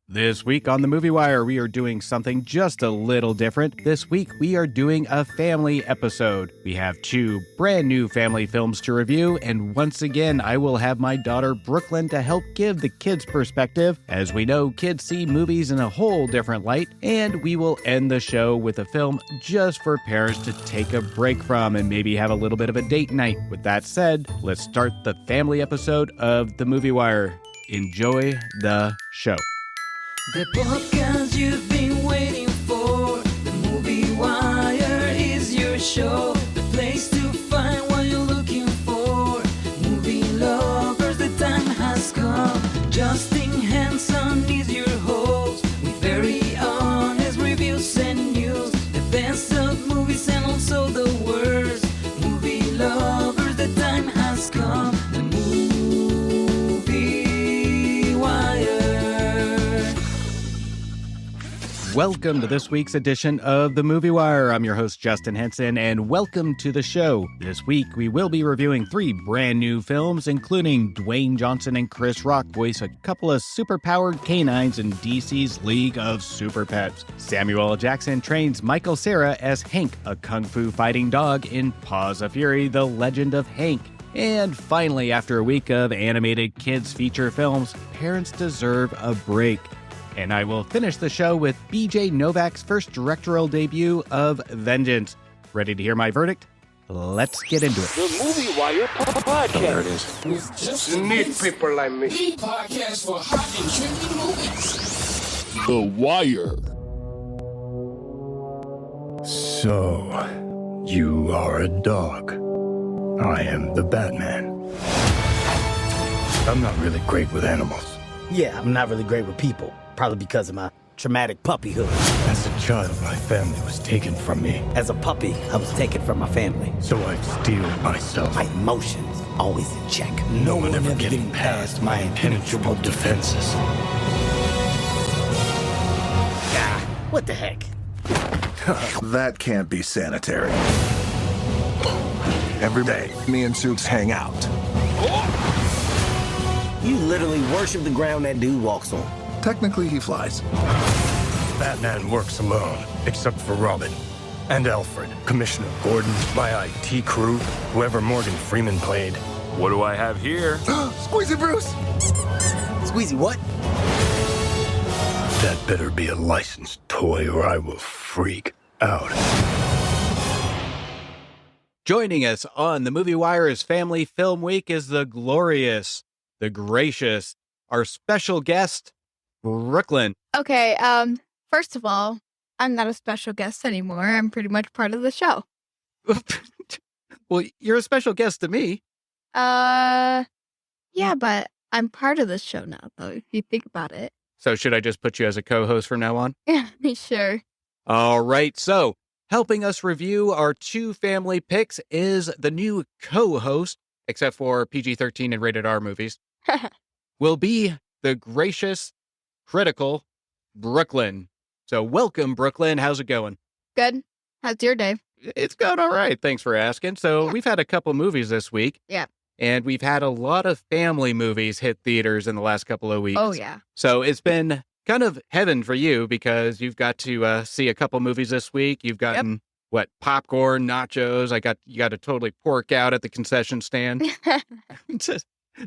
This week on the Movie Wire, we are doing something just a little different. This week, we are doing a family episode. We have two brand new family films to review, and once again, I will have my daughter Brooklyn to help give the kids' perspective. As we know, kids see movies in a whole different light, and we will end the show with a film just for parents to take a break from and maybe have a little bit of a date night. With that said, let's start the family episode of the Movie Wire. Enjoy the show. The podcast you've been waiting for, the Movie Wire is your show. The place to find what you're looking for. Movie lovers, the time has come. Justin Henson is your host, with very honest reviews and news. The best of movies and also the worst. Movie lovers, the time has come. The Movie Wire. Welcome to this week's edition of The Movie Wire. I'm your host, Justin Henson, and welcome to the show. This week, we will be reviewing three brand new films, including Dwayne Johnson and Chris Rock voice a couple of superpowered canines in DC's League of Super Pets. Samuel L. Jackson trains Michael Cera as Hank, a kung fu fighting dog in Paws of Fury, The Legend of Hank. And finally, after a week of animated kids feature films, parents deserve a break. And I will finish the show with BJ Novak's first directorial debut of Vengeance. Ready to hear my verdict? Let's get into it. The Movie Wire podcast. There it is. With just You need people like me. the podcast for hot and trending movies. The Wire. So, you are a dog. I am the Batman. I'm not really great with animals. Yeah, I'm not really great with people. Probably because of my traumatic puppyhood. As a child, my family was taken from me. As a puppy, I was taken from my family. So I steeled myself. My emotions always in check. No one ever getting past my impenetrable defenses. Ah, what the heck? That can't be sanitary. Every day, me and Soups hang out. You literally worship the ground that dude walks on. Technically, he flies. Batman works alone, except for Robin. And Alfred, Commissioner Gordon, my IT crew, whoever Morgan Freeman played. What do I have here? Squeezy Bruce! Squeezy, what? That better be a licensed toy or I will freak out. Joining us on the Movie Wire's Family Film Week is the glorious, the gracious, our special guest, Brooklyn. Okay, first of all, I'm not a special guest anymore. I'm pretty much part of the show. Well, you're a special guest to me. Yeah, but I'm part of the show now, though, if you think about it. So should I just put you as a co-host from now on? Yeah, sure. All right, so helping us review our two family picks is the new co-host, except for PG-13 and rated R movies, will be the gracious, critical Brooklyn. So welcome, Brooklyn. How's it going? Good. How's your day? It's going all right. Thanks for asking. So we've had a couple movies this week. Yeah. And we've had a lot of family movies hit theaters in the last couple of weeks. Oh, yeah. So it's been kind of heaven for you because you've got to see a couple movies this week. You've gotten, popcorn, nachos. You got to totally pork out at the concession stand.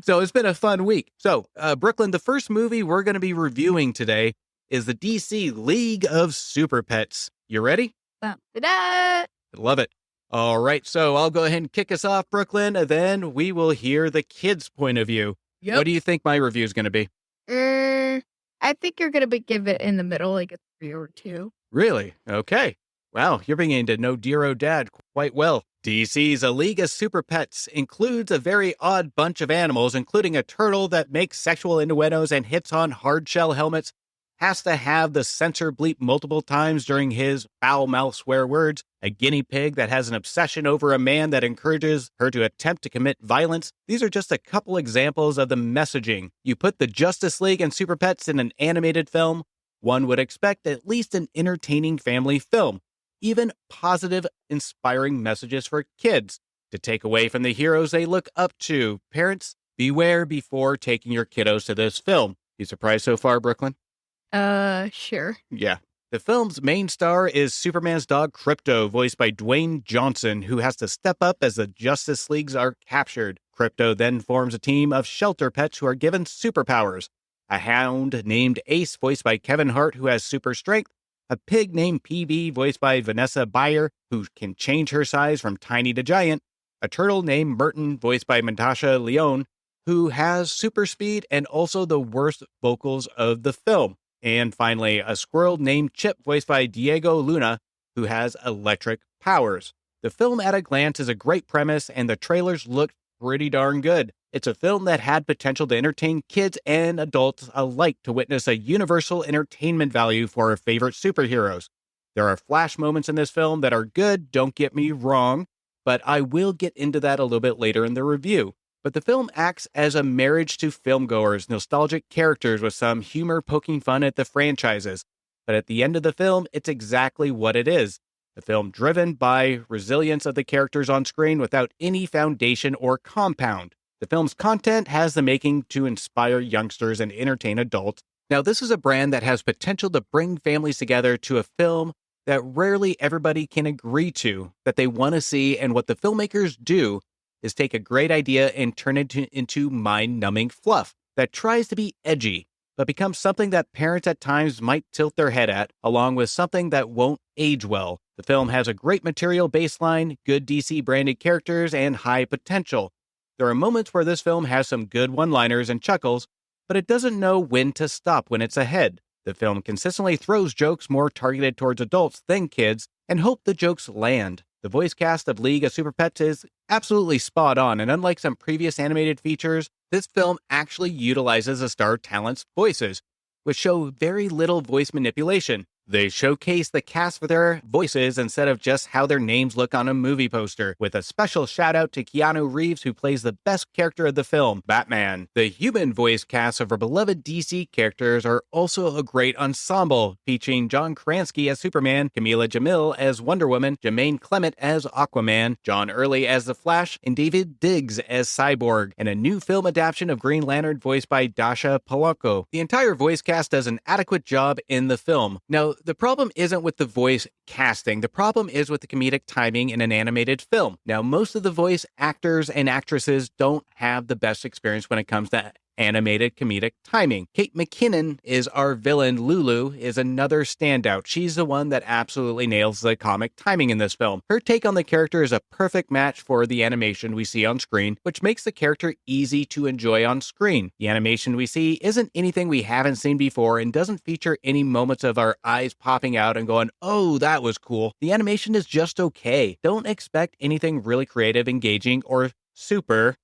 So it's been a fun week. So, Brooklyn, the first movie we're going to be reviewing today is the DC League of Super Pets. You ready? Da-da! Love it. All right, so I'll go ahead and kick us off, Brooklyn, and then we will hear the kids' point of view. Yep. What do you think my review is going to be? I think you're going to give it in the middle, like a 3 or 2. Really? Okay. Wow, you're beginning to know Dear O Dad quite well. DC's A League of Super Pets includes a very odd bunch of animals, including a turtle that makes sexual innuendos and hits on hard-shell helmets, has to have the censor bleep multiple times during his foul-mouthed swear words, a guinea pig that has an obsession over a man that encourages her to attempt to commit violence. These are just a couple examples of the messaging. You put the Justice League and Super Pets in an animated film, one would expect at least an entertaining family film. Even positive, inspiring messages for kids to take away from the heroes they look up to. Parents, beware before taking your kiddos to this film. You surprised so far, Brooklyn? Sure. Yeah. The film's main star is Superman's dog Krypto, voiced by Dwayne Johnson, who has to step up as the Justice Leagues are captured. Krypto then forms a team of shelter pets who are given superpowers. A hound named Ace, voiced by Kevin Hart, who has super strength. A pig named PB, voiced by Vanessa Bayer, who can change her size from tiny to giant. A turtle named Merton, voiced by Natasha Lyonne, who has super speed and also the worst vocals of the film. And finally, a squirrel named Chip, voiced by Diego Luna, who has electric powers. The film at a glance is a great premise, and the trailers look pretty darn good. It's a film that had potential to entertain kids and adults alike to witness a universal entertainment value for our favorite superheroes. There are flash moments in this film that are good, don't get me wrong, but I will get into that a little bit later in the review. But the film acts as a marriage to filmgoers, nostalgic characters with some humor poking fun at the franchises. But at the end of the film, it's exactly what it is. A film driven by resilience of the characters on screen without any foundation or compound. The film's content has the making to inspire youngsters and entertain adults. Now, this is a brand that has potential to bring families together to a film that rarely everybody can agree to, that they want to see, and what the filmmakers do is take a great idea and turn it into mind-numbing fluff that tries to be edgy, but becomes something that parents at times might tilt their head at, along with something that won't age well. The film has a great material baseline, good DC-branded characters, and high potential. There are moments where this film has some good one-liners and chuckles, but it doesn't know when to stop when it's ahead. The film consistently throws jokes more targeted towards adults than kids, and hope the jokes land. The voice cast of League of Super Pets is absolutely spot on, and unlike some previous animated features, this film actually utilizes the star talent's voices, which show very little voice manipulation. They showcase the cast for their voices instead of just how their names look on a movie poster, with a special shout out to Keanu Reeves, who plays the best character of the film, Batman. The human voice cast of our beloved DC characters are also a great ensemble, featuring John Krasinski as Superman, Camila Jamil as Wonder Woman, Jermaine Clement as Aquaman, John Early as The Flash, and David Diggs as Cyborg, and a new film adaptation of Green Lantern voiced by Dasha Polanco. The entire voice cast does an adequate job in the film. Now, the problem isn't with the voice casting. The problem is with the comedic timing in an animated film. Now, most of the voice actors and actresses don't have the best experience when it comes to animated comedic timing. Kate McKinnon is our villain. Lulu is another standout. She's the one that absolutely nails the comic timing in this film. Her take on the character is a perfect match for the animation we see on screen, which makes the character easy to enjoy on screen. The animation we see isn't anything we haven't seen before and doesn't feature any moments of our eyes popping out and going, oh, that was cool. The animation is just okay. Don't expect anything really creative, engaging, or super.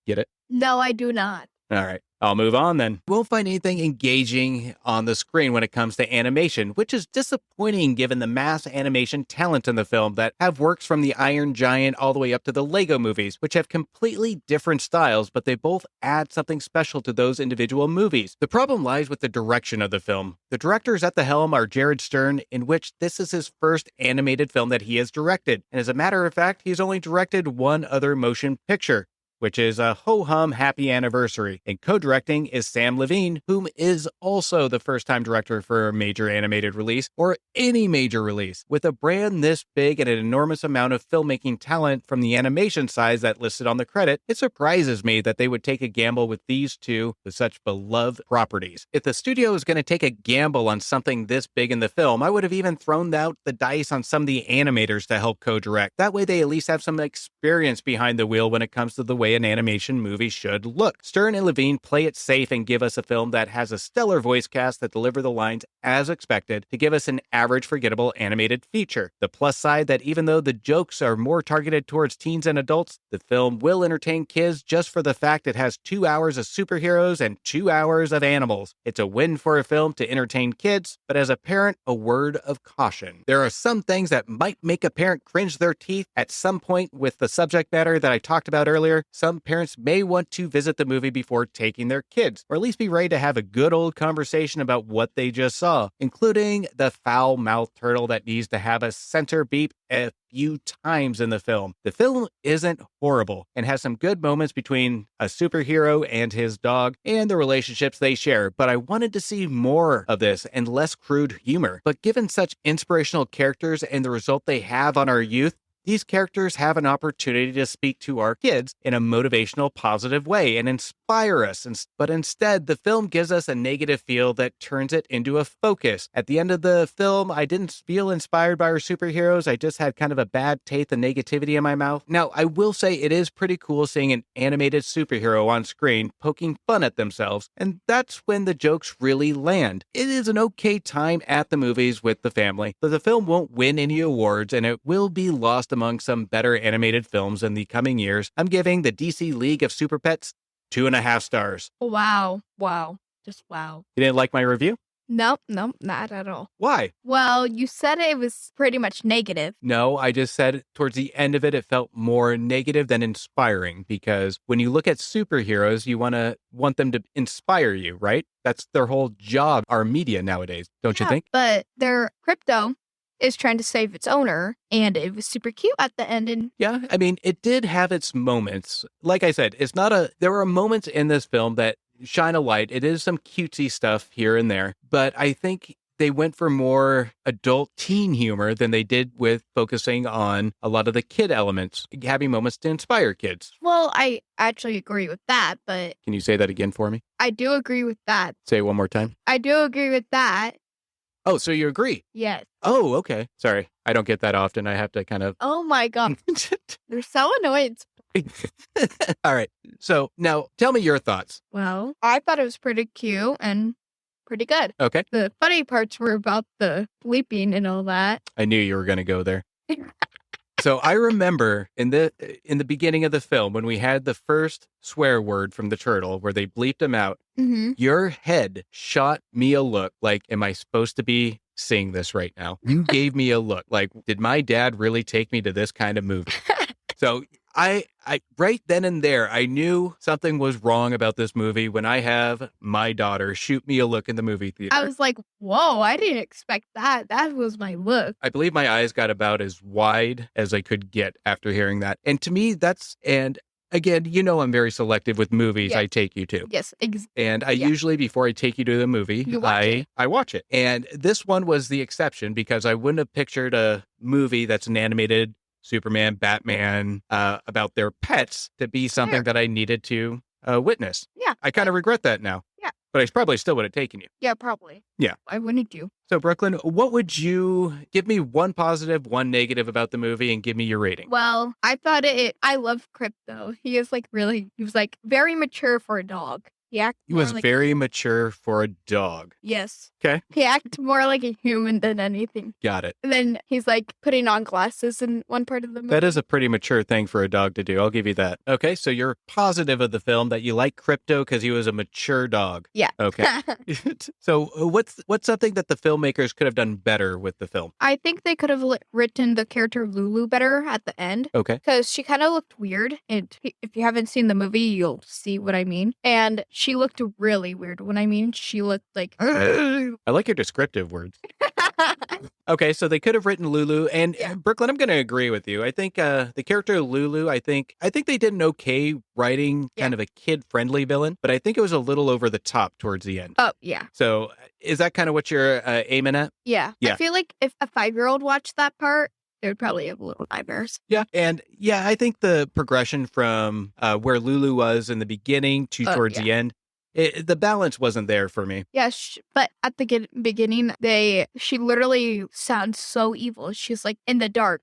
Get it? No, I do not. All right, I'll move on then. You won't find anything engaging on the screen when it comes to animation, which is disappointing given the mass animation talent in the film that have works from the Iron Giant all the way up to the Lego movies, which have completely different styles, but they both add something special to those individual movies. The problem lies with the direction of the film. The directors at the helm are Jared Stern, in which this is his first animated film that he has directed. And as a matter of fact, he's only directed one other motion picture, which is a Ho-Hum Happy Anniversary. And co-directing is Sam Levine, whom is also the first-time director for a major animated release, or any major release. With a brand this big and an enormous amount of filmmaking talent from the animation side that listed on the credit, it surprises me that they would take a gamble with these two with such beloved properties. If the studio is going to take a gamble on something this big in the film, I would have even thrown out the dice on some of the animators to help co-direct. That way they at least have some experience behind the wheel when it comes to the way an animation movie should look. Stern and Levine play it safe and give us a film that has a stellar voice cast that deliver the lines as expected to give us an average forgettable animated feature. The plus side that even though the jokes are more targeted towards teens and adults, the film will entertain kids just for the fact it has 2 hours of superheroes and 2 hours of animals. It's a win for a film to entertain kids, but as a parent, a word of caution. There are some things that might make a parent cringe their teeth at some point with the subject matter that I talked about earlier. some parents may want to visit the movie before taking their kids, or at least be ready to have a good old conversation about what they just saw, including the foul-mouthed turtle that needs to have a censor beep a few times in the film. The film isn't horrible and has some good moments between a superhero and his dog and the relationships they share, but I wanted to see more of this and less crude humor. But given such inspirational characters and the result they have on our youth, these characters have an opportunity to speak to our kids in a motivational, positive way and inspire us. But instead, the film gives us a negative feel that turns it into a focus. At the end of the film, I didn't feel inspired by our superheroes. I just had kind of a bad taste of negativity in my mouth. Now, I will say it is pretty cool seeing an animated superhero on screen poking fun at themselves, and that's when the jokes really land. It is an okay time at the movies with the family, but the film won't win any awards, and it will be lost among some better animated films in the coming years. I'm giving the DC League of Super Pets 2.5 stars. Wow. Wow. Just wow. You didn't like my review? Nope, not at all. Why? Well, you said it was pretty much negative. No, I just said towards the end of it, it felt more negative than inspiring, because when you look at superheroes, you want them to inspire you, right? That's their whole job, our media nowadays, don't you think? But their crypto is trying to save its owner, and it was super cute at the end. And yeah, I mean, it did have its moments. Like I said, there are moments in this film that shine a light. It is some cutesy stuff here and there, but I think they went for more adult teen humor than they did with focusing on a lot of the kid elements, having moments to inspire kids. well, I actually agree with that, but Can you say that again for me? I do agree with that. Say it one more time. I do agree with that. Oh, so you agree? Yes. Oh, okay. Sorry. I don't get that often. I have to kind of... Oh my God. They're so annoying. All right. So now tell me your thoughts. Well, I thought it was pretty cute and pretty good. Okay. The funny parts were about the bleeping and all that. I knew you were going to go there. So I remember in the beginning of the film when we had the first swear word from the turtle where they bleeped him out, Mm-hmm. your head shot me a look like, am I supposed to be seeing this right now? You gave me a look like, did my dad really take me to this kind of movie? So I right then and there, I knew something was wrong about this movie when I have my daughter shoot me a look in the movie theater. I was like, whoa, I didn't expect that. That was my look. I believe my eyes got about as wide as I could get after hearing that. And to me, and again, you know, I'm very selective with movies Yeah. I take you to. Yes. And I Yeah. usually, before I take you to the movie, You watch it. I watch it. And this one was the exception because I wouldn't have pictured a movie that's an animated Superman, Batman, about their pets to be something Sure. that I needed to witness. Yeah. I kind of regret that now. Yeah. But I probably still would have taken you. Yeah, probably. Yeah. I wouldn't do. So, Brooklyn, what would you give me one positive, one negative about the movie and give me your rating? Well, I thought I love Crypto. He was like very mature for a dog. He was very mature for a dog. Yes. Okay. He acted more like a human than anything. Got it. And then he's like putting on glasses in one part of the movie. That is a pretty mature thing for a dog to do. I'll give you that. Okay, so you're positive of the film that you like Crypto because he was a mature dog. Yeah. Okay. So what's something that the filmmakers could have done better with the film? I think they could have written the character Lulu better at the end. Okay. Because she kind of looked weird. And if you haven't seen the movie, you'll see what I mean. And she looked really weird. When I mean, she looked like... I like your descriptive words. Okay, so they could have written Lulu, and Yeah. Brooklyn, I'm going to agree with you. I think the character Lulu, I think they did an okay writing kind of a kid-friendly villain, but I think it was a little over the top towards the end. Oh, yeah. So is that kind of what you're aiming at? Yeah. Yeah. I feel like if a 5-year-old watched that part, they would probably have little nightmares. Yeah, and I think the progression from where Lulu was in the beginning to towards the end, the balance wasn't there for me. Yeah, but at the beginning, she literally sounds so evil. She's like in the dark.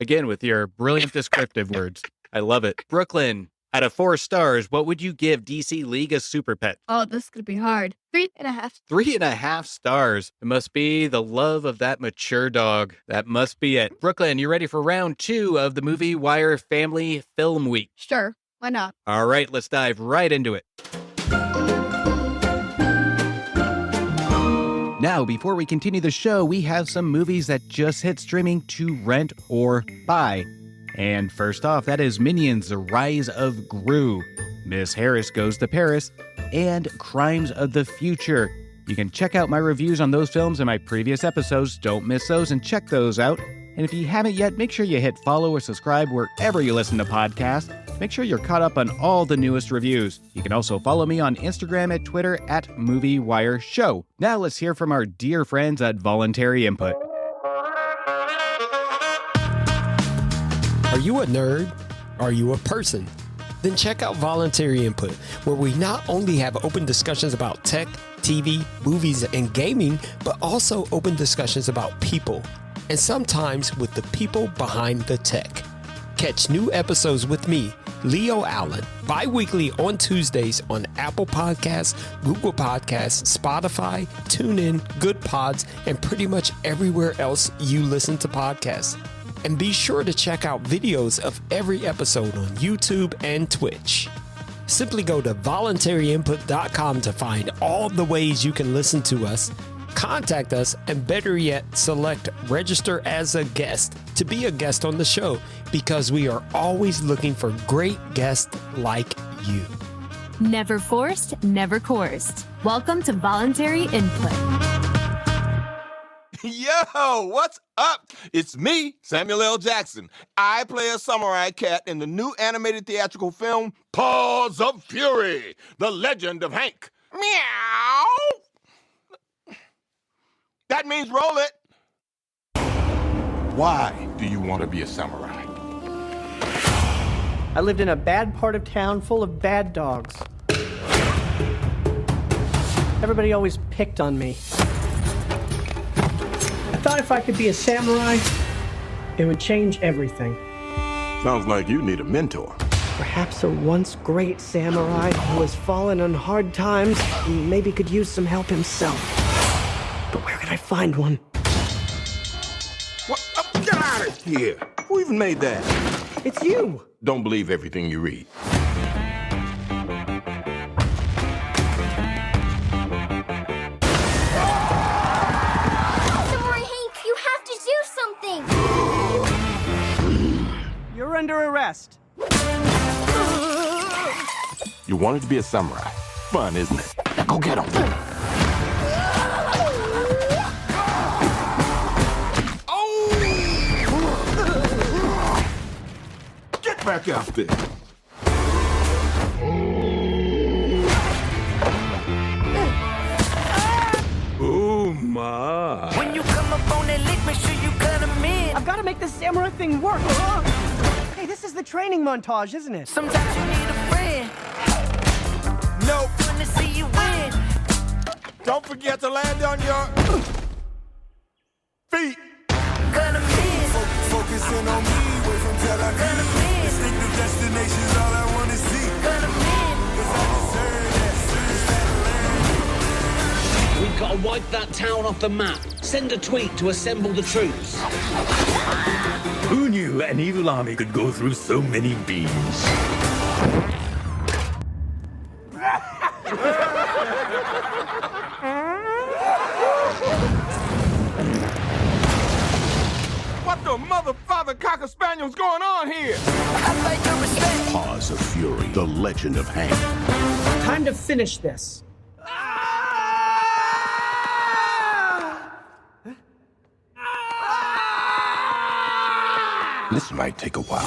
Again, with your brilliant descriptive words. I love it. Brooklyn, out of 4 stars, what would you give DC League of Super Pets? Oh, this is going to be hard. 3.5. 3.5 stars. It must be the love of that mature dog. That must be it. Brooklyn, you ready for round 2 of the Movie Wire Family Film Week? Sure. Why not? All right, let's dive right into it. Now, before we continue the show, we have some movies that just hit streaming to rent or buy. And first off, that is Minions: The Rise of Grw, Miss Harris Goes to Paris, and Crimes of the Future. You can check out my reviews on those films in my previous episodes. Don't miss those and check those out. And if you haven't yet, make sure you hit follow or subscribe wherever you listen to podcasts. Make sure you're caught up on all the newest reviews. You can also follow me on Instagram and Twitter at MovieWireShow. Now let's hear from our dear friends at Voluntary Input. Are you a nerd? Are you a person? Then check out Voluntary Input, where we not only have open discussions about tech, TV, movies, and gaming, but also open discussions about people, and sometimes with the people behind the tech. Catch new episodes with me, Leo Allen, bi-weekly on Tuesdays on Apple Podcasts, Google Podcasts, Spotify, TuneIn, Good Pods, and pretty much everywhere else you listen to podcasts. And be sure to check out videos of every episode on YouTube and Twitch. Simply go to voluntaryinput.com to find all the ways you can listen to us, contact us, and better yet, select register as a guest to be a guest on the show, because we are always looking for great guests like you. Never forced, never coerced. Welcome to Voluntary Input. Yo, what's up? It's me, Samuel L. Jackson. I play a samurai cat in the new animated theatrical film, Paws of Fury, The Legend of Hank. Meow! That means roll it. Why do you want to be a samurai? I lived in a bad part of town full of bad dogs. Everybody always picked on me. I thought if I could be a samurai, it would change everything. Sounds like you need a mentor. Perhaps a once great samurai who has fallen on hard times and maybe could use some help himself. But where could I find one? What? Oh, get out of here! Who even made that? It's you! Don't believe everything you read. You're under arrest. You wanted to be a samurai. Fun, isn't it? Now go get him. Oh! Get back out there. Oh, my. When you come up on that lick, make sure you cut him in. I've got to make this samurai thing work. Hey, this is the training montage, isn't it? Sometimes you need a friend. Nope. When to see you win. Don't forget to land on your feet. Cut him in. Focusing on me, way from Tel Aviv. Cut him in. Distinctive destinations, all I want to see. Cut him in. 'Cause I deserve that. We've got to wipe that town off the map. Send a tweet to assemble the troops. Who knew an evil army could go through so many beams? What the mother-father cocker-spaniel's going on here? Paws of Fury, The Legend of Hank. Time to finish this. This might take a while.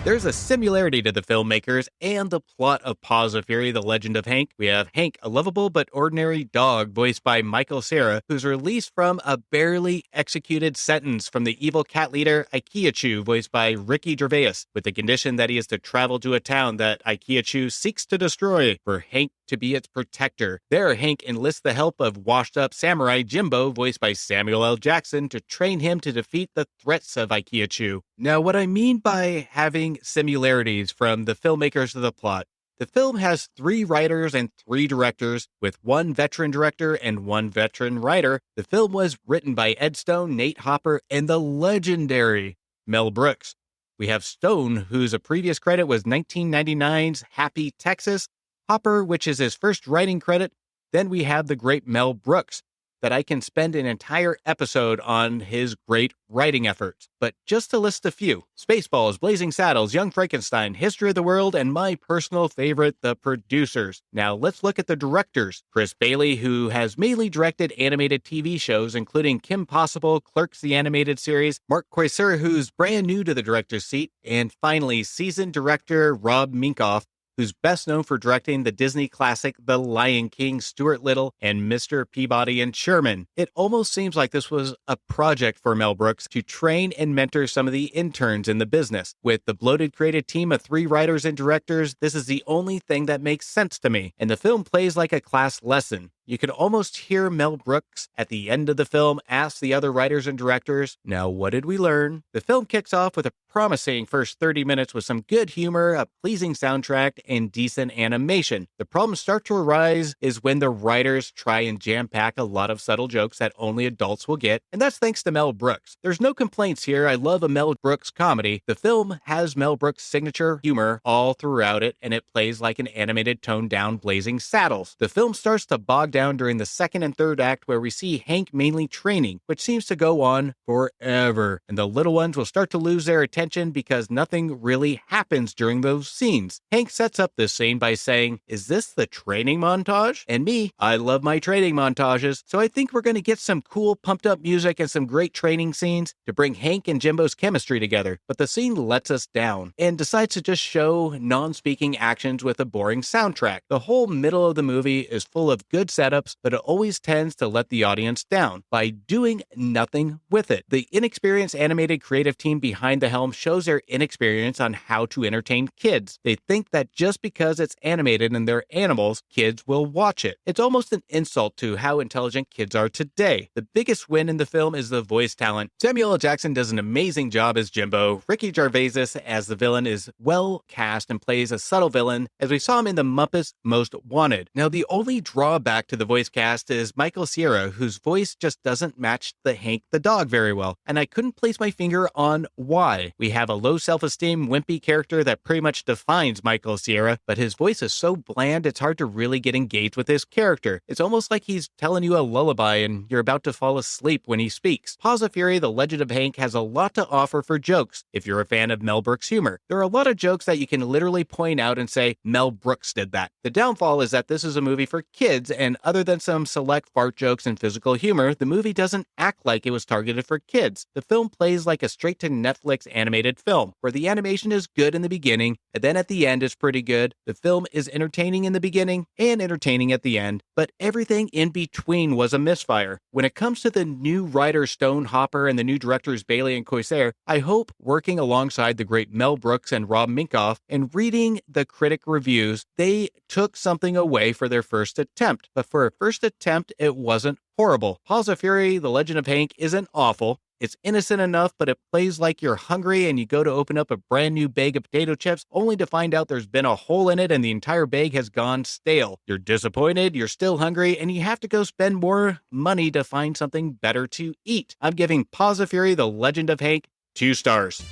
There's a similarity to the filmmakers and the plot of Paws of Fury, The Legend of Hank. We have Hank, a lovable but ordinary dog voiced by Michael Cera, who's released from a barely executed sentence from the evil cat leader Ikeachu, voiced by Ricky Gervais, with the condition that he is to travel to a town that Ikeachu seeks to destroy for Hank to be its protector. There, Hank enlists the help of washed-up samurai Jimbo, voiced by Samuel L. Jackson, to train him to defeat the threats of Ikeachu. Now, what I mean by having similarities from the filmmakers of the plot, the film has 3 writers and 3 directors, with 1 veteran director and 1 veteran writer. The film was written by Ed Stone, Nate Hopper, and the legendary Mel Brooks. We have Stone, whose previous credit was 1999's Happy Texas, Hopper, which is his first writing credit. Then we have the great Mel Brooks, that I can spend an entire episode on his great writing efforts. But just to list a few: Spaceballs, Blazing Saddles, Young Frankenstein, History of the World, and my personal favorite, The Producers. Now let's look at the directors. Chris Bailey, who has mainly directed animated TV shows, including Kim Possible, Clerks the Animated Series, Mark Koiser, who's brand new to the director's seat, and finally, seasoned director Rob Minkoff, who's best known for directing the Disney classic The Lion King, Stuart Little, and Mr. Peabody and Sherman. It almost seems like this was a project for Mel Brooks to train and mentor some of the interns in the business. With the bloated creative team of 3 writers and directors, this is the only thing that makes sense to me, and the film plays like a class lesson. You can almost hear Mel Brooks at the end of the film ask the other writers and directors, "Now what did we learn?" The film kicks off with a promising first 30 minutes with some good humor, a pleasing soundtrack, and decent animation. The problems start to arise is when the writers try and jam-pack a lot of subtle jokes that only adults will get, and that's thanks to Mel Brooks. There's no complaints here. I love a Mel Brooks comedy. The film has Mel Brooks' signature humor all throughout it, and it plays like an animated toned-down Blazing Saddles. The film starts to bog down during the second and third act, where we see Hank mainly training, which seems to go on forever, and the little ones will start to lose their attention because nothing really happens during those scenes. Hank sets up this scene by saying, "Is this the training montage?" And me, I love my training montages, so I think we're going to get some cool pumped up music and some great training scenes to bring Hank and Jimbo's chemistry together. But the scene lets us down and decides to just show non-speaking actions with a boring soundtrack. The whole middle of the movie is full of good setups, but it always tends to let the audience down by doing nothing with it. The inexperienced animated creative team behind the helm shows their inexperience on how to entertain kids. They think that just because it's animated and they're animals, kids will watch it. It's almost an insult to how intelligent kids are today. The biggest win in the film is the voice talent. Samuel L. Jackson does an amazing job as Jimbo. Ricky Gervais as the villain is well cast and plays a subtle villain, as we saw him in The Muppets Most Wanted. Now, the only drawback to the voice cast is Michael Cera, whose voice just doesn't match the Hank the dog very well, and I couldn't place my finger on why. We have a low self-esteem, wimpy character that pretty much defines Michael Cera, but his voice is so bland it's hard to really get engaged with his character. It's almost like he's telling you a lullaby and you're about to fall asleep when he speaks. Paws of Fury, The Legend of Hank has a lot to offer for jokes if you're a fan of Mel Brooks humor. There are a lot of jokes that you can literally point out and say, Mel Brooks did that. The downfall is that this is a movie for kids, and other than some select fart jokes and physical humor, the movie doesn't act like it was targeted for kids. The film plays like a straight-to-Netflix animated film, where the animation is good in the beginning, and then at the end is pretty good. The film is entertaining in the beginning and entertaining at the end, but everything in between was a misfire. When it comes to the new writer Stone Hopper and the new directors Bailey and Koiser, I hope working alongside the great Mel Brooks and Rob Minkoff and reading the critic reviews, they took something away for their first attempt. But for a first attempt, it wasn't horrible. Paws of Fury, The Legend of Hank isn't awful. It's innocent enough, but it plays like you're hungry and you go to open up a brand new bag of potato chips only to find out there's been a hole in it and the entire bag has gone stale. You're disappointed, you're still hungry, and you have to go spend more money to find something better to eat. I'm giving Paws of Fury, The Legend of Hank 2 stars.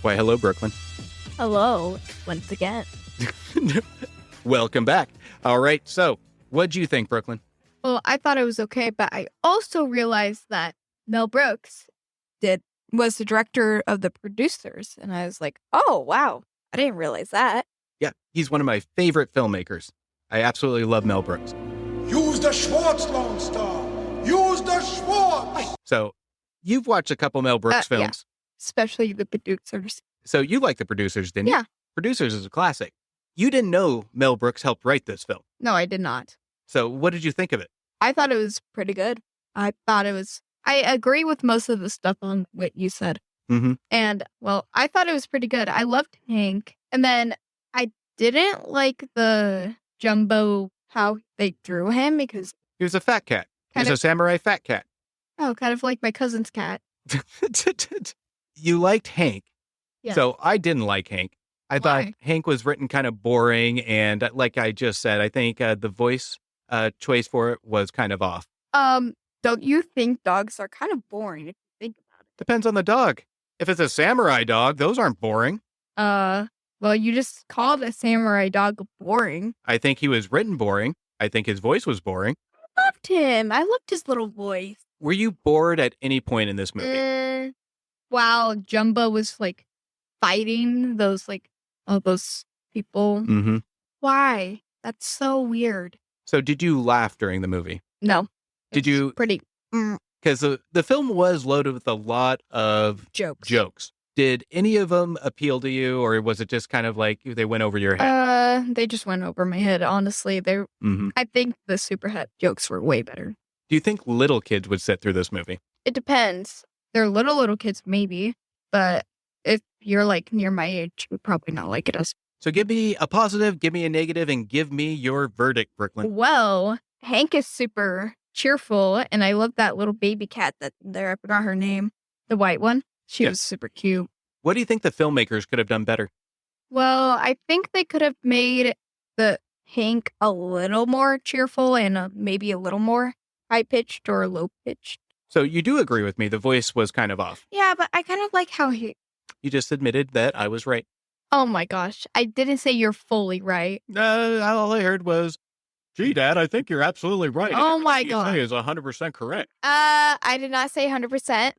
Why, hello, Brooklyn. Hello, once again. Welcome back. All right, so what'd you think, Brooklyn? Well, I thought it was okay, but I also realized that Mel Brooks was the director of The Producers, and I was like, oh, wow, I didn't realize that. Yeah, he's one of my favorite filmmakers. I absolutely love Mel Brooks. Use the Schwartz, Lone Star! Use the Schwartz! So, you've watched a couple Mel Brooks films. Yeah, especially The Producers. So, you like The Producers, didn't you? Yeah. Producers is a classic. You didn't know Mel Brooks helped write this film. No, I did not. So, what did you think of it? I thought it was pretty good. I agree with most of the stuff on what you said. Mm-hmm. And, well, I thought it was pretty good. I loved Hank. And then I didn't like the Jumbo, how they drew him, because he was a fat cat. He was a samurai fat cat. Oh, kind of like my cousin's cat. You liked Hank. Yeah. So I didn't like Hank. I thought Hank was written kind of boring. And like I just said, I think the voice choice for it was kind of off. Don't you think dogs are kind of boring if you think about it? Depends on the dog. If it's a samurai dog, those aren't boring. Well, you just called a samurai dog boring. I think he was written boring. I think his voice was boring. loved him. I loved his little voice. Were you bored at any point in this movie? While Jumba was like fighting those all those people. Mm-hmm. Why? That's so weird. So did you laugh during the movie? No. Did you? Pretty. Because the film was loaded with a lot of jokes. Did any of them appeal to you, or was it just kind of like they went over your head? They just went over my head, honestly. I think the Superhead jokes were way better. Do you think little kids would sit through this movie? It depends. They're little kids, maybe. But if you're like near my age, you would probably not like it as. So give me a positive, give me a negative, and give me your verdict, Brooklyn. Well, Hank is super cheerful, and I love that little baby cat I forgot her name. The white one. She was super cute. What do you think the filmmakers could have done better? Well, I think they could have made the Hank a little more cheerful and maybe a little more high-pitched or low-pitched. So you do agree with me, the voice was kind of off. Yeah, but I kind of like how he... You just admitted that I was right. Oh my gosh, I didn't say you're fully right. All I heard was, gee, Dad, I think you're absolutely right. Oh my God. Is 100% correct. I did not say 100%.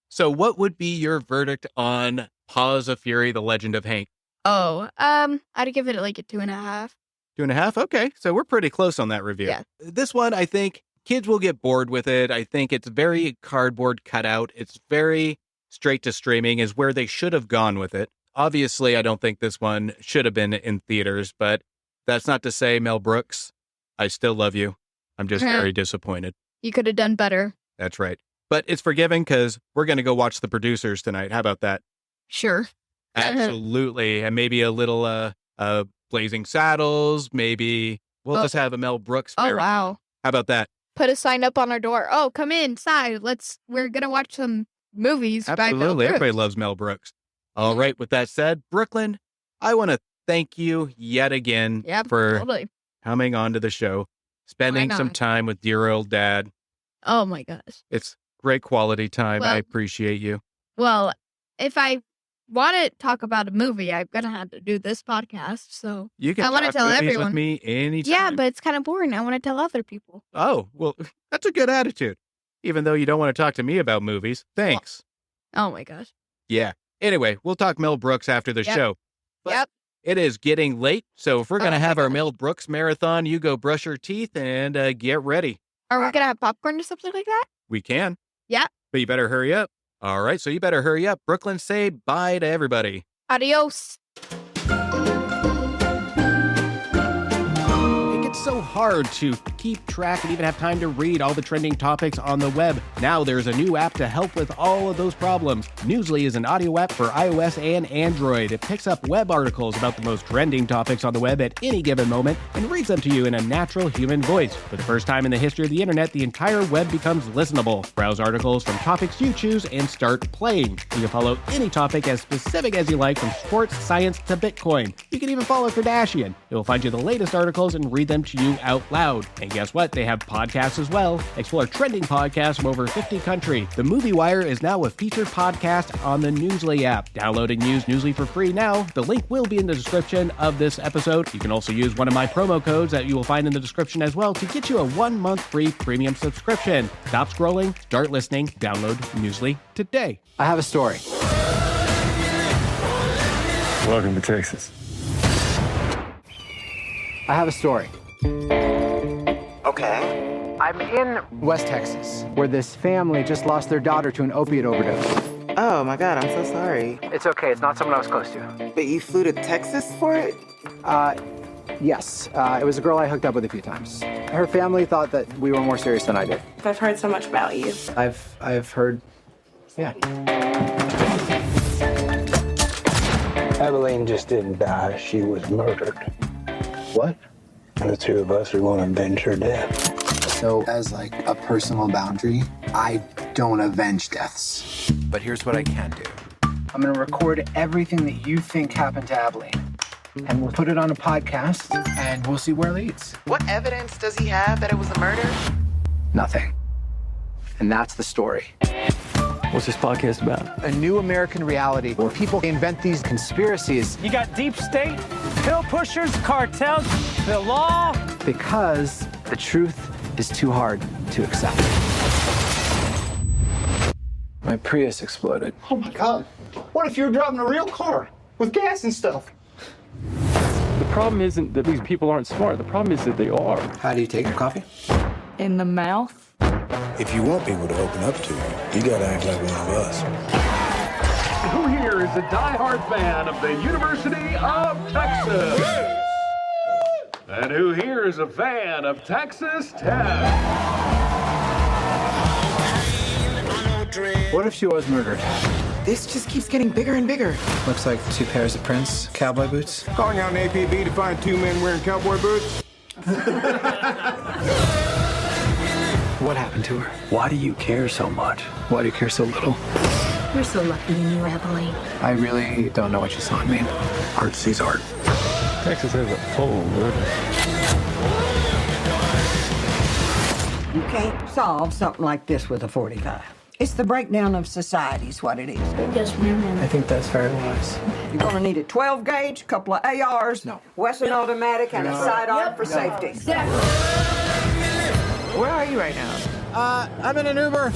So what would be your verdict on Paws of Fury, The Legend of Hank? Oh, I'd give it like a 2.5. 2.5? Okay, so we're pretty close on that review. Yeah. This one, I think kids will get bored with it. I think it's very cardboard cutout. It's very straight to streaming is where they should have gone with it. Obviously, I don't think this one should have been in theaters, but that's not to say, Mel Brooks, I still love you. I'm just very disappointed. You could have done better. That's right. But it's forgiving because we're going to go watch The Producers tonight. How about that? Sure. Absolutely. And maybe a little Blazing Saddles. Maybe we'll just have a Mel Brooks. Oh, wow. How about that? Put a sign up on our door. Oh, come inside. We're going to watch some movies by Mel Absolutely. Brooks. Everybody loves Mel Brooks. All right. With that said, Brooklyn, I want to thank you yet again for coming on to the show, spending some time with dear old Dad. Oh, my gosh. It's great quality time. I appreciate you. Well, if I want to talk about a movie, I'm going to have to do this podcast. So you can I want to tell everyone. With me anytime. Yeah, but it's kind of boring. I want to tell other people. Oh, well, that's a good attitude. Even though you don't want to talk to me about movies. Thanks. Oh, my gosh. Yeah. Anyway, we'll talk Mel Brooks after the show. But it is getting late. So if we're going to have our Mel Brooks marathon, you go brush your teeth and get ready. Are we going to have popcorn or something like that? We can. Yeah. But you better hurry up. All right, so you better hurry up. Brooklyn, say bye to everybody. Adios. It's so hard to keep track and even have time to read all the trending topics on the web. Now there's a new app to help with all of those problems. Newsly is an audio app for iOS and Android. It picks up web articles about the most trending topics on the web at any given moment and reads them to you in a natural human voice. For the first time in the history of the internet, the entire web becomes listenable. Browse articles from topics you choose and start playing. You can follow any topic as specific as you like, from sports, science, to Bitcoin. You can even follow Kardashian. It will find you the latest articles and read them to you out loud. And guess what? They have podcasts as well. Explore trending podcasts from over 50 countries. The Movie Wire is now a featured podcast on the Newsly app. Download and use Newsly for free now. The link will be in the description of this episode. You can also use one of my promo codes that you will find in the description as well to get you a 1-month free premium subscription. Stop scrolling, start listening, download Newsly today. I have a story. Welcome to Texas. I have a story. Okay. I'm in West Texas, where this family just lost their daughter to an opiate overdose. Oh my God, I'm so sorry. It's okay, it's not someone I was close to. But you flew to Texas for it? Yes. It was a girl I hooked up with a few times. Her family thought that we were more serious than I did. I've heard so much about you. I've heard, yeah. Abilene just didn't die, she was murdered. What? And the two of us are going to avenge her death. So, as like a personal boundary, I don't avenge deaths. But here's what I can do. I'm gonna record everything that you think happened to Abilene. And we'll put it on a podcast, and we'll see where it leads. What evidence does he have that it was a murder? Nothing. And that's the story. What's this podcast about? A new American reality where people invent these conspiracies. You got deep state, pill pushers, cartels, the law. Because the truth is too hard to accept. My Prius exploded. Oh my God. What if you were driving a real car with gas and stuff? The problem isn't that these people aren't smart. The problem is that they are. How do you take your coffee? In the mouth? If you want people to open up to you, you gotta act like one of us. Who here is a diehard fan of the University of Texas? And who here is a fan of Texas Tech? What if she was murdered? This just keeps getting bigger and bigger. Looks like 2 pairs of Prince cowboy boots. Calling out an APB to find 2 men wearing cowboy boots? What happened to her? Why do you care so much? Why do you care so little? We're so lucky in you, Emily. I really don't know what you saw in me. Art sees art. Texas has a full murder. You can't solve something like this with a 45. It's the breakdown of society is what it is. Yes, ma'am. I think that's very wise. You're going to need a 12 gauge, a couple of ARs, Western automatic, and a sidearm for safety. Where are you right now? I'm in an Uber.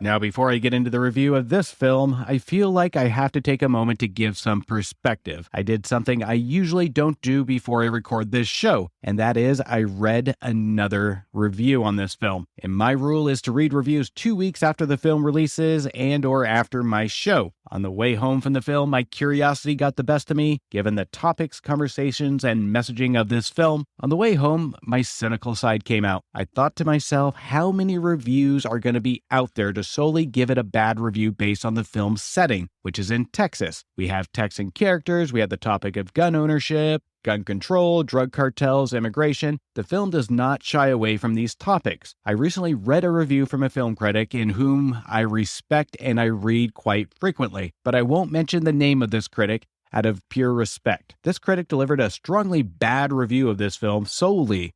Now, before I get into the review of this film, I feel like I have to take a moment to give some perspective. I did something I usually don't do before I record this show, and that is I read another review on this film. And my rule is to read reviews 2 weeks after the film releases and or after my show. On the way home from the film, my curiosity got the best of me, given the topics, conversations, and messaging of this film. On the way home, my cynical side came out. I thought to myself, how many reviews are going to be out there to solely give it a bad review based on the film's setting, which is in Texas? We have Texan characters, we have the topic of gun ownership, gun control, drug cartels, immigration. The film does not shy away from these topics. I recently read a review from a film critic in whom I respect and I read quite frequently, but I won't mention the name of this critic out of pure respect. This critic delivered a strongly bad review of this film solely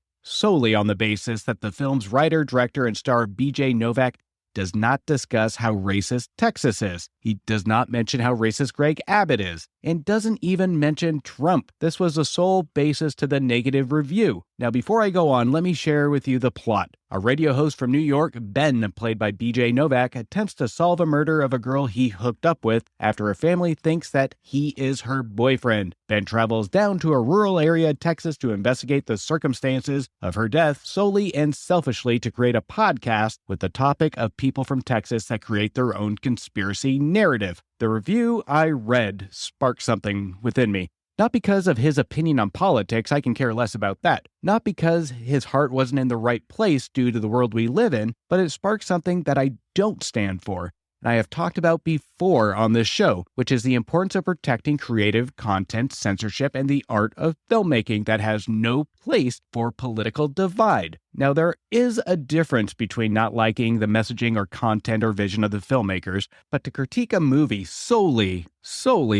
on the basis that the film's writer, director, and star BJ Novak does not discuss how racist Texas is. He does not mention how racist Greg Abbott is, and doesn't even mention Trump. This was the sole basis to the negative review. Now, before I go on, let me share with you the plot. A radio host from New York, Ben, played by BJ Novak, attempts to solve a murder of a girl he hooked up with after a family thinks that he is her boyfriend. Ben travels down to a rural area of Texas to investigate the circumstances of her death solely and selfishly to create a podcast with the topic of people from Texas that create their own conspiracy narrative. The review I read sparked something within me. Not because of his opinion on politics, I can care less about that. Not because his heart wasn't in the right place due to the world we live in, but it sparked something that I don't stand for, and I have talked about before on this show, which is the importance of protecting creative content, censorship, and the art of filmmaking that has no place for political divide. Now, there is a difference between not liking the messaging or content or vision of the filmmakers, but to critique a movie solely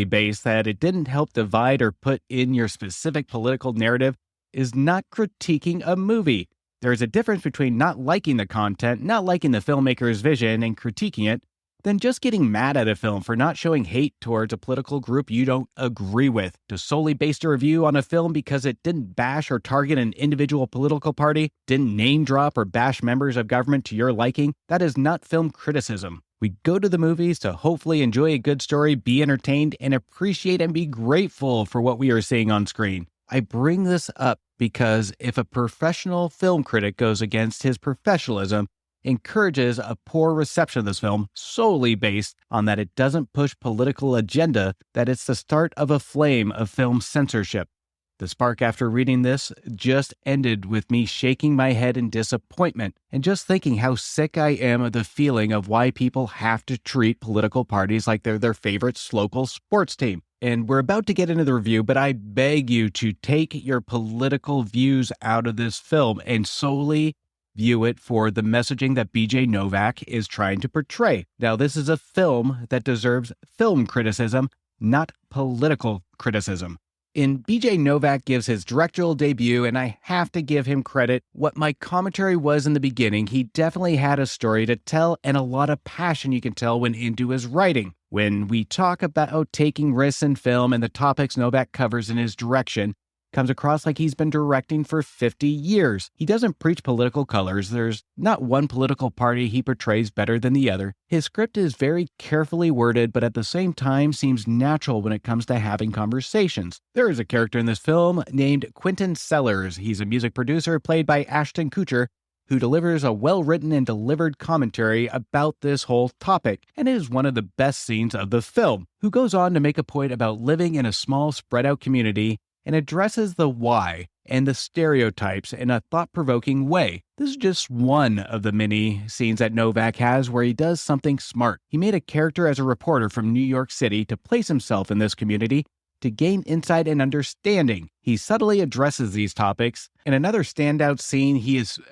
based that it didn't help divide or put in your specific political narrative is not critiquing a movie. There is a difference between not liking the content, not liking the filmmaker's vision, and critiquing it, than just getting mad at a film for not showing hate towards a political group you don't agree with. To solely base a review on a film because it didn't bash or target an individual political party, didn't name drop or bash members of government to your liking, that is not film criticism. We go to the movies to hopefully enjoy a good story, be entertained, and appreciate and be grateful for what we are seeing on screen. I bring this up because if a professional film critic goes against his professionalism, encourages a poor reception of this film solely based on that it doesn't push political agenda, that it's the start of a flame of film censorship. The spark after reading this just ended with me shaking my head in disappointment and just thinking how sick I am of the feeling of why people have to treat political parties like they're their favorite local sports team. And we're about to get into the review, but I beg you to take your political views out of this film and solely view it for the messaging that BJ Novak is trying to portray. Now, this is a film that deserves film criticism, not political criticism. BJ Novak gives his directorial debut, and I have to give him credit. What my commentary was in the beginning, he definitely had a story to tell and a lot of passion you can tell went into his writing. When we talk about taking risks in film and the topics Novak covers in his direction, Comes across like he's been directing for 50 years. He doesn't preach political colors. There's not one political party he portrays better than the other. His script is very carefully worded, but at the same time seems natural when it comes to having conversations. There is a character in this film named Quentin Sellers. He's a music producer played by Ashton Kutcher, who delivers a well-written and delivered commentary about this whole topic, and is one of the best scenes of the film, who goes on to make a point about living in a small, spread-out community and addresses the why and the stereotypes in a thought-provoking way. This is just one of the many scenes that Novak has where he does something smart. He made a character as a reporter from New York City to place himself in this community to gain insight and understanding. He subtly addresses these topics. In another standout scene,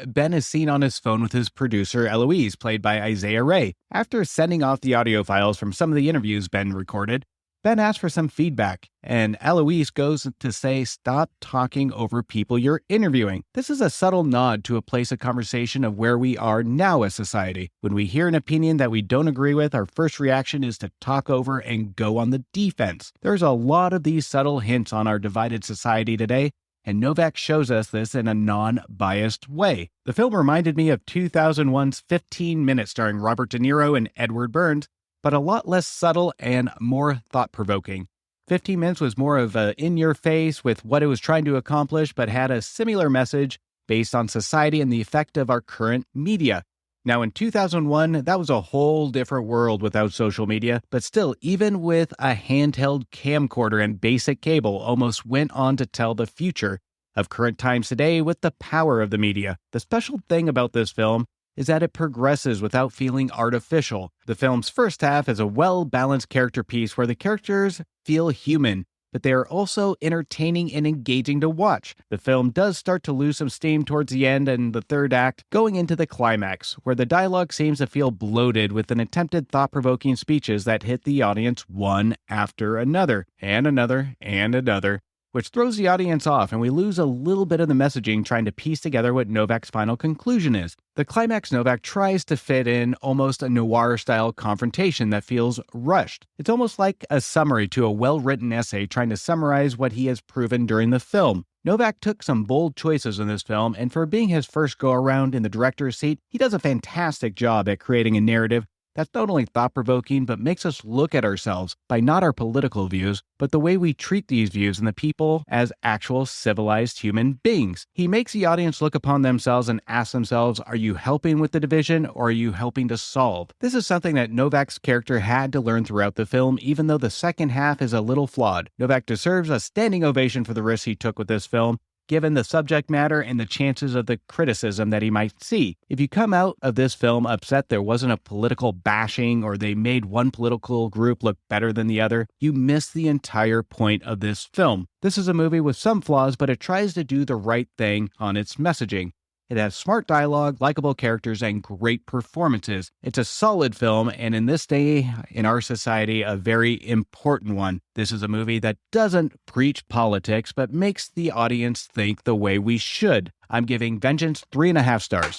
Ben is seen on his phone with his producer, Eloise, played by Isaiah Ray. After sending off the audio files from some of the interviews Ben recorded, Ben asks for some feedback, and Eloise goes to say, "Stop talking over people you're interviewing." This is a subtle nod to a place of conversation of where we are now as society. When we hear an opinion that we don't agree with, our first reaction is to talk over and go on the defense. There's a lot of these subtle hints on our divided society today, and Novak shows us this in a non-biased way. The film reminded me of 2001's 15 Minutes starring Robert De Niro and Edward Burns, but a lot less subtle and more thought-provoking. 15 Minutes was more of a in-your-face with what it was trying to accomplish, but had a similar message based on society and the effect of our current media. Now, in 2001, that was a whole different world without social media, but still, even with a handheld camcorder and basic cable, almost went on to tell the future of current times today with the power of the media. The special thing about this film is that it progresses without feeling artificial. The film's first half is a well-balanced character piece where the characters feel human, but they are also entertaining and engaging to watch. The film does start to lose some steam towards the end and the third act, going into the climax, where the dialogue seems to feel bloated with an attempted thought-provoking speeches that hit the audience one after another, and another, and another, which throws the audience off, and we lose a little bit of the messaging trying to piece together what Novak's final conclusion is. The climax Novak tries to fit in almost a noir-style confrontation that feels rushed. It's almost like a summary to a well-written essay trying to summarize what he has proven during the film. Novak took some bold choices in this film, and for being his first go-around in the director's seat, he does a fantastic job at creating a narrative that's not only thought-provoking, but makes us look at ourselves by not our political views, but the way we treat these views and the people as actual civilized human beings. He makes the audience look upon themselves and ask themselves, are you helping with the division or are you helping to solve? This is something that Novak's character had to learn throughout the film, even though the second half is a little flawed. Novak deserves a standing ovation for the risks he took with this film, given the subject matter and the chances of the criticism that he might see. If you come out of this film upset there wasn't a political bashing or they made one political group look better than the other, you miss the entire point of this film. This is a movie with some flaws, but it tries to do the right thing on its messaging. It has smart dialogue, likable characters, and great performances. It's a solid film, and in this day, in our society, a very important one. This is a movie that doesn't preach politics, but makes the audience think the way we should. I'm giving Vengeance 3.5 stars.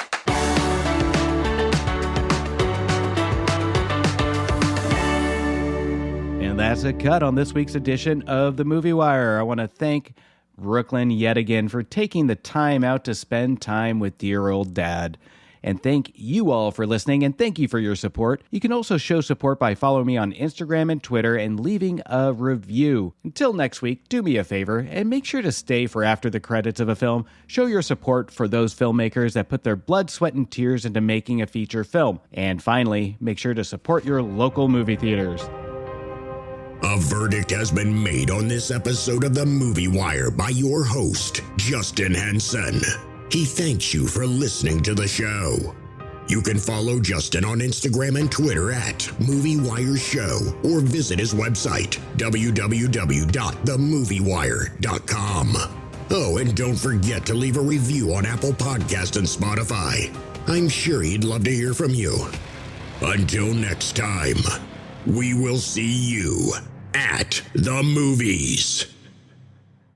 And that's a cut on this week's edition of The Movie Wire. I want to thank Brooklyn yet again for taking the time out to spend time with dear old dad. And thank you all for listening, and thank you for your support. You can also show support by following me on Instagram and Twitter and leaving a review. Until next week, do me a favor and make sure to stay for after the credits of a film. Show your support for those filmmakers that put their blood, sweat, and tears into making a feature film. And finally, make sure to support your local movie theaters. A verdict has been made on this episode of The Movie Wire by your host, Justin Henson. He thanks you for listening to the show. You can follow Justin on Instagram and Twitter at Movie Wire Show or visit his website, www.themoviewire.com. Oh, and don't forget to leave a review on Apple Podcasts and Spotify. I'm sure he'd love to hear from you. Until next time, we will see you at the movies.